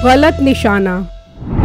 गलत निशाना।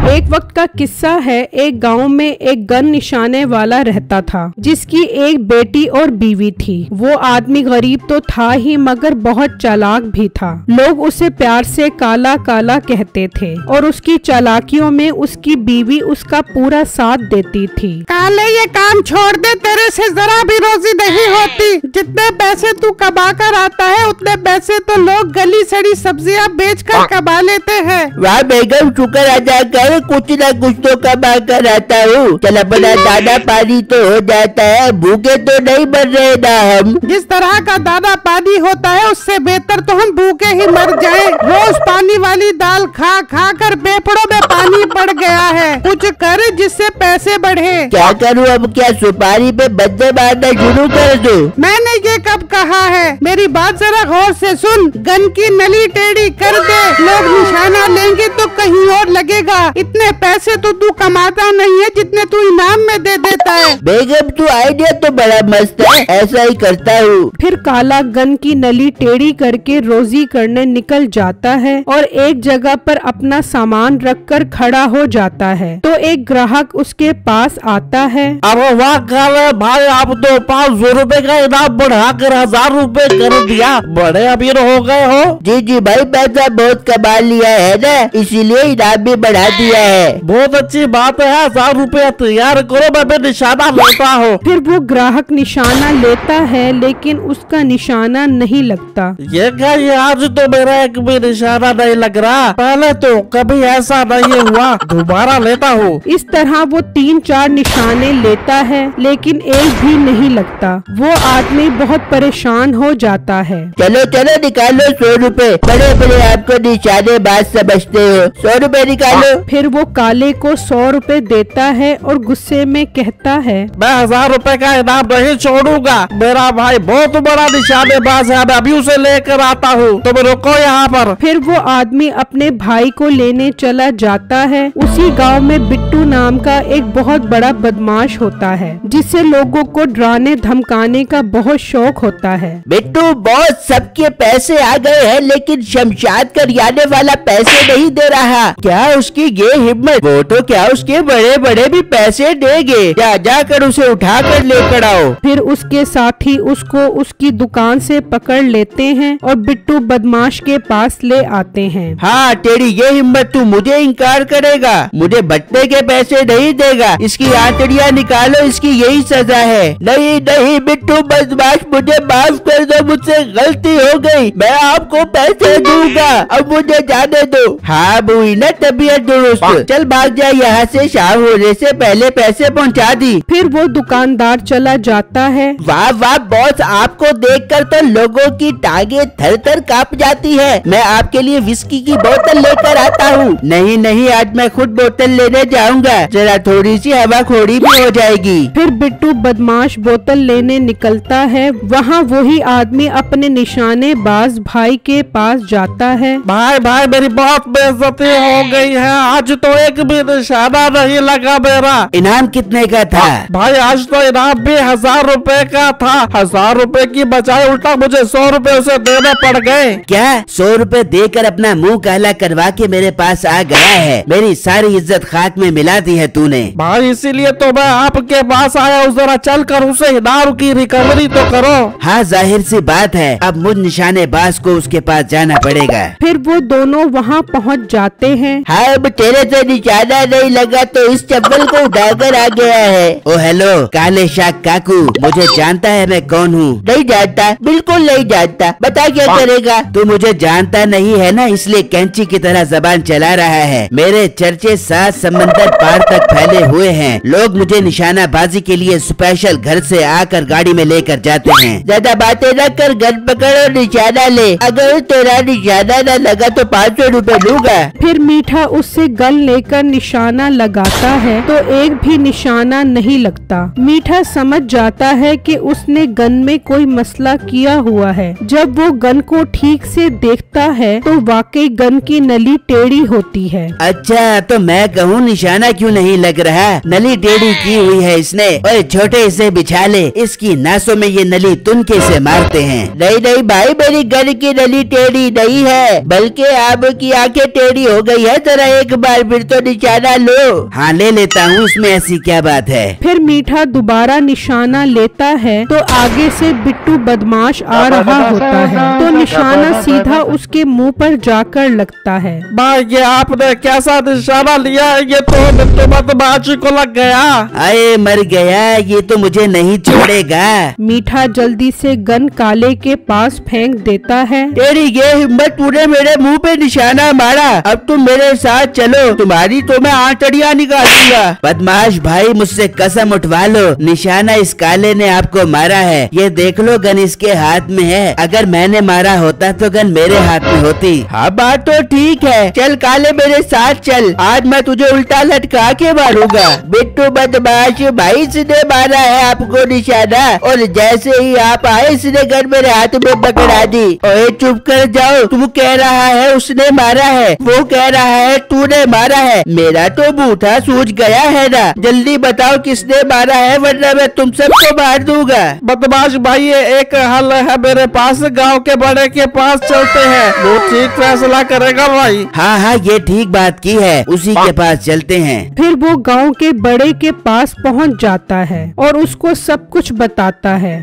एक वक्त का किस्सा है। एक गांव में एक गन निशाने वाला रहता था जिसकी एक बेटी और बीवी थी। वो आदमी गरीब तो था ही मगर बहुत चालाक भी था। लोग उसे प्यार से काला काला कहते थे और उसकी चालाकियों में उसकी बीवी उसका पूरा साथ देती थी। काले, ये काम छोड़ दे, तेरे से जरा भी रोजी नहीं होती। जितने पैसे तू कमा कर आता है उतने पैसे तो लोग गली सड़ी सब्जियां बेचकर कमा लेते हैं। वाह बेगम, शुक्र अदा कर, कुछ न कुछ तो कमा कर आता हूँ। चल अपना दाना पानी तो हो जाता है, भूखे तो नहीं मर रहे ना हम। जिस तरह का दाना पानी होता है उससे बेहतर तो हम भूखे ही मर जाएं। रोज पानी वाली दाल खा खा कर बेपड़ों में पानी पड़ गया है। कुछ कर जिससे पैसे बढ़े। क्या करूँ अब? क्या सुपारी पे बंदे मारना शुरू कर दूं? मैंने ये कब कहा है? मेरी बात जरा गौर से सुन। गन की नली टेढ़ी कर दे, लोग निशाना लेंगे तो कहीं और लगेगा। इतने पैसे तो तू कमाता नहीं है जितने तू इनाम में दे देता है। बेगम, तू आइडिया तो बड़ा मस्त है, ऐसा ही करता हूँ। फिर काला गन की नली टेढ़ी करके रोजी करने निकल जाता है और एक जगह पर अपना सामान रखकर खड़ा हो जाता है तो एक ग्राहक उसके पास आता है। अरे वाह काले भाई, आप तो 500 रुपए का इनाम बढ़ा कर 1000 रुपए कर दिया। बड़े अमीर हो गए हो। जी जी भाई, पैसा बहुत कमा लिया है ना, इसीलिए इनाम भी बढ़ा दिया है। बहुत अच्छी बात है, 1000 रुपया तैयार करो, मैं भी निशाना लेता हूँ। फिर वो ग्राहक निशाना लेता है लेकिन उसका निशाना नहीं लगता। ये क्या, ये आज तो मेरा एक भी निशाना नहीं लग रहा। पहले तो कभी ऐसा नहीं हुआ, दोबारा लेता हूँ। इस तरह वो 3-4 निशाने लेता है लेकिन एक भी नहीं लगता। वो आदमी बहुत परेशान हो जाता है। चलो चलो निकालो 100 रुपए, बड़े बड़े आपको निशाने बात समझते हो, 100 रुपए निकालो। फिर वो काले को 100 रुपए देता है और गुस्से में कहता है, मैं 1000 रुपए का इनाम नहीं छोड़ूंगा। मेरा भाई बहुत बड़ा निशानेबाज है, मैं अभी उसे लेकर आता हूँ, तुम रुको यहाँ पर। फिर वो आदमी अपने भाई को लेने चला जाता है। उसी गांव में बिट्टू नाम का एक बहुत बड़ा बदमाश होता है जिससे लोगों को डराने धमकाने का बहुत शौक होता है। बिट्टू बॉस, सबके पैसे आ गए हैं लेकिन शमशाद करियाने वाला पैसे नहीं दे रहा। क्या उसकी ये हिम्मत? वो तो क्या उसके बड़े बड़े भी पैसे देंगे। जाकर उसे उठा कर लेकर आओ। फिर उसके साथी उसको उसकी दुकान से पकड़ लेते हैं और बिट्टू बदमाश के पास ले आते हैं। हाँ तेरी ये हिम्मत, तू मुझे इनकार करेगा, मुझे बट्टे के पैसे नहीं देगा, इसकी आंतड़ियाँ निकालो, इसकी यही सजा है। नहीं नहीं बिट्टू बदमाश, मुझे माफ कर दो, मुझसे गलती हो गई, मैं आपको पैसे दूंगा, अब मुझे जाने दो। हाँ बुई ना तबीयत दुरुस्त, चल भाग जा यहाँ से, शाम होने से पहले पैसे पहुँचा दी। फिर वो दुकानदार चला जाता है। वाह वाह बॉस, आपको देखकर तो लोगों की टांगे थर थर कांप जाती है। मैं आपके लिए विस्की की बोतल लेकर आता हूँ। नहीं नहीं, आज मैं खुद बोतल लेने जाऊँगा, जरा थोड़ी सी हवाखोरी भी हो जाएगी। फिर बिट्टू बदमाश बोतल लेने निकलता है। वहाँ वही आदमी अपने निशानेबाज भाई के पास जाता है। भाई भाई, मेरी बहुत बेइज्जती हो गई है, आज तो एक भी निशाना नहीं लगा मेरा। इनाम कितने का था? भाई आज तो इनाम भी 1000 रुपए का था। 1000 रुपए की बजाय उल्टा मुझे 100 रुपए उसे देने पड़ गए। क्या 100 रुपए देकर अपना मुंह काला करवा के मेरे पास आ गया है? मेरी सारी इज्जत खाक में मिला दी है तूने। भाई इसीलिए तो मैं आपके पास आया हूँ, जरा चल कर उसे इनाम की रिकवरी तो करो। हाँ जाहिर सी बात है, अब मुझ निशानेबाज को उसके पास जाना पड़ेगा। फिर वो दोनों वहाँ पहुँच जाते हैं। हाँ अब तेरे से निशाना नहीं लगा तो इस चप्पल को उठाकर आ गया है। ओ हेलो काले शाक काकू, मुझे जानता है मैं कौन हूँ? नहीं जानता, बिल्कुल नहीं जानता, बता क्या करेगा? तू मुझे जानता नहीं है ना, इसलिए कैंची की तरह जबान चला रहा है। मेरे चर्चे 7 समंदर पार तक फैले हुए हैं। लोग मुझे निशानाबाजी के लिए स्पेशल घर से आकर गाड़ी में लेकर जाते हैं। ज्यादा बातें न कर, गन पकड़ और निशाना ले। अगर तेरा निशाना न लगा तो 500 रुपए लूंगा। फिर मीठा उससे गन गन लेकर निशाना लगाता है तो एक भी निशाना नहीं लगता। मीठा समझ जाता है कि उसने गन में कोई मसला किया हुआ है। जब वो गन को ठीक से देखता है तो वाकई गन की नली टेढ़ी होती है। अच्छा, तो मैं कहूँ निशाना क्यों नहीं लग रहा? नली टेढ़ी की हुई है इसने। ओए छोटे, इसे बिछा ले, इसकी नासों में ये नली तुनके से मारते हैं। नहीं नहीं भाई, मेरी गन की नली टेढ़ी नहीं है, बल्कि आपकी आंखें टेढ़ी हो गई है। जरा एक बार फिर तो निशाना लो। हाँ ले लेता हूँ, इसमें ऐसी क्या बात है। फिर मीठा दोबारा निशाना लेता है तो आगे से बिट्टू बदमाश आ रहा होता है तो निशाना सीधा उसके मुंह पर जाकर लगता है। भाई ये आपने कैसा निशाना लिया है? ये तो बिट्टू बदमाश को लग गया। अरे मर गया, ये तो मुझे नहीं छोड़ेगा। मीठा जल्दी से गन काले के पास फेंक देता है। तेरी ये हिम्मत, तूने मेरे मुंह पे निशाना मारा। अब तुम मेरे साथ चलो, तुम्हारी तो मैं आंतड़ियां निकालूंगा। बदमाश भाई, मुझसे कसम उठवा लो, निशाना इस काले ने आपको मारा है। ये देख लो, गन इसके हाथ में है। अगर मैंने मारा होता तो गन मेरे हाथ में होती। हाँ बात तो ठीक है, चल काले मेरे साथ चल, आज मैं तुझे उल्टा लटका के मारूंगा। बिट्टू बदमाश भाई, इसने मारा है आपको निशाना, और जैसे ही आप आए इसने गन मेरे हाथ में पकड़ा दी। ओए चुप कर जाओ, तू कह रहा है उसने मारा है, वो कह रहा है तूने मारा है। मेरा तो बूथा सूझ गया है ना। जल्दी बताओ किसने मारा है, वरना मैं तुम सबको मार दूंगा। बदमाश भाई, ये एक हल है मेरे पास, गांव के बड़े के पास चलते हैं, वो ठीक फैसला करेगा भाई। हाँ हाँ, ये ठीक बात की है, उसी के पास चलते हैं। फिर वो गांव के बड़े के पास पहुंच जाता है और उसको सब कुछ बताता है।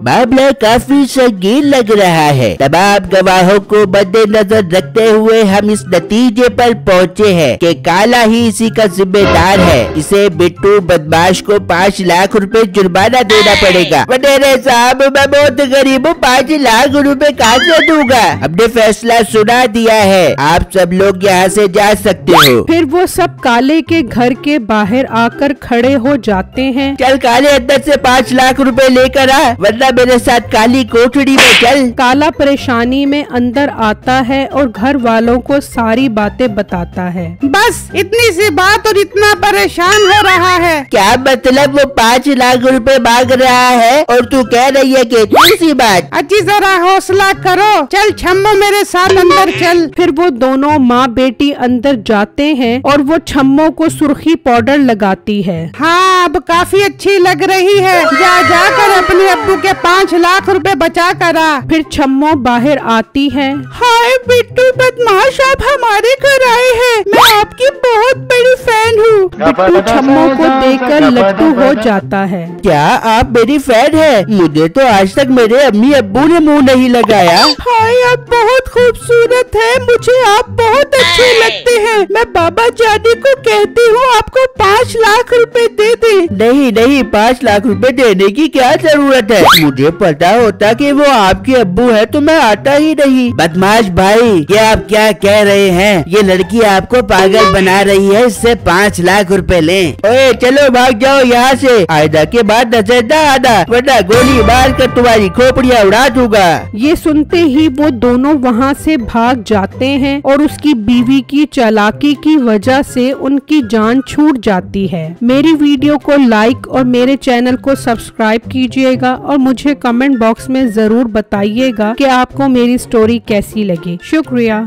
मामला काफी संगीन लग रहा है। तमाम गवाहों को मद्देनजर रखते हुए हम इस नतीजे पर पहुँचे हैं कि काला ही इसी का जिम्मेदार है। इसे बिट्टू बदमाश को 5 लाख रुपए जुर्माना देना पड़ेगा। वडेरे साहब, मैं बहुत गरीब हूँ, 5 लाख रुपए कहाँ से दूंगा? हमने फैसला सुना दिया है, आप सब लोग यहाँ से जा सकते हो। फिर वो सब काले के घर के बाहर आकर खड़े हो जाते हैं। चल काले, अंदर से 5 लाख रुपए लेकर आ, वरना मेरे साथ काली कोठड़ी में चल। काला परेशानी में अंदर आता है और घर वालों को सारी बातें बताता है। बस इतनी सी बात और इतना परेशान हो रहा है? क्या मतलब? वो 5 लाख रुपए मांग रहा है और तू कह रही है कि इतनी सी बात? अजी जरा हौसला करो, चल छम्मो मेरे साथ अंदर चल। फिर वो दोनों माँ बेटी अंदर जाते हैं और वो छम्मो को सुर्खी पाउडर लगाती है। हाँ, अब काफी अच्छी लग रही है, जा जाकर अपने अब्बू के 5 लाख रुपए बचा कर आ। फिर छम्मो बाहर आती है। हाय बिट्टू बदमाश, आप हमारे घर आए हैं, मैं आपकी बहुत बड़ी फैन हूँ। बिट्टू छम्मो को देखकर लट्टू हो जाता है। क्या आप मेरी फैन है? मुझे तो आज तक मेरे अम्मी अब्बू ने मुंह नहीं लगाया। हाय, आप बहुत खूबसूरत है, मुझे आप बहुत अच्छे लगते हैं। मैं बाबा जानी को कहती हूँ आपको 5 लाख रुपए दे दे। नहीं नहीं, 5 लाख रुपए देने की क्या जरूरत है? मुझे पता होता कि वो आपके अब्बू है तो मैं आता ही नहीं। बदमाश भाई, ये आप क्या कह रहे हैं? ये लड़की आपको पागल बना रही है, इससे 5 लाख रुपए लें। ओए चलो भाग जाओ यहाँ से, आयदा के बाद नजर न आना, वरना गोली मार कर तुम्हारी खोपड़ियाँ उड़ा दूंगा। ये सुनते ही वो दोनों वहाँ से भाग जाते हैं और उसकी बीवी की चालाकी की वजह से उनकी जान छूट जाती है। मेरी वीडियो को लाइक और मेरे चैनल को सब्सक्राइब कीजिएगा और मुझे कमेंट बॉक्स में जरूर बताइएगा कि आपको मेरी स्टोरी कैसी लगी। शुक्रिया।